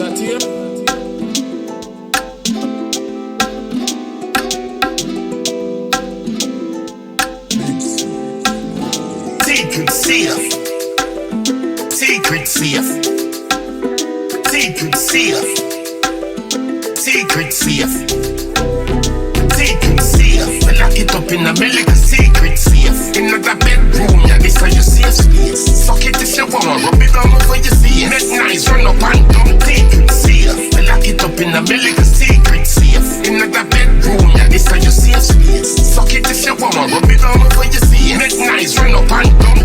that here? Secret safe. Secret safe. Secret safe. Secret safe. Secret safe. We lock it up in a medical secret safe. In another bedroom, yeah, this is your safe space. Suck it if you want, rub it all over your face. Make nice, run up and down. Secret safe. We lock it up in a medical secret safe. In another bedroom, yeah, this is your safe space. Suck it if you want, rub it all over your face. Make nice, run up and down.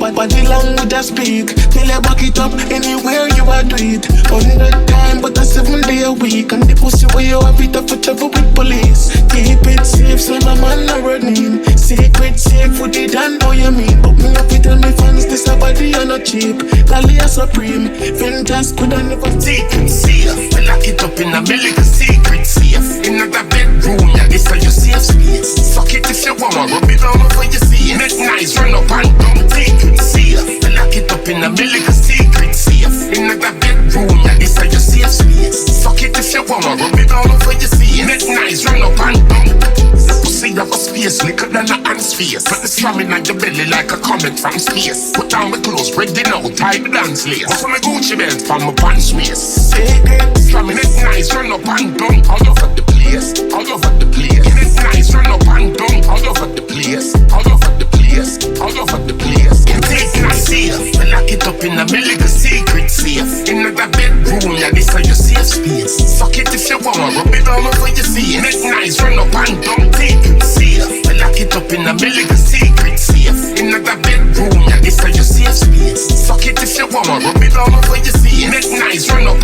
Body language I speak, till I back it up anywhere you are do it. 100 time, but a 7 day a week. And the pussy where you have it up for travel with police. Keep it safe, so my man not running. Secret safe, what they don't know you mean. But me up it tell me fans, this a body are not cheap. Lally a supreme, Ventus could I never. Secret safe, we lock it up in a medical secret safe. In another bedroom, yeah, this is your safe space. Suck it if you want, rub it all over your face. Make nice, run up and down. Secret safe, we lock it up in a medical secret safe. In another bedroom, yeah, this is your safe space. Suck it if you want, rub it all over your face. Make nice, run up and down. Pussy have a space, liquor than a hand's face. Put the slamming on your belly like a comet from space. Put on my clothes, ready now, tie the dance lace. Off my Gucci belt from my pants waist. Secret slamming, it's nice, run up and down. All over the place, all over the place. It's nice, run up and down. All over the place, all over the place, all over the place. It's nice safe, we lock it up in a medical secret safe. In another bedroom, yeah, this is your safe space. Suck it if you want, rub it all over your face. It's nice, run up and down. Secret safe, we lock it up in a medical secret safe. In another bedroom, yeah, this is your safe space. Suck it if you want, rub it all over your face. It's nice, run up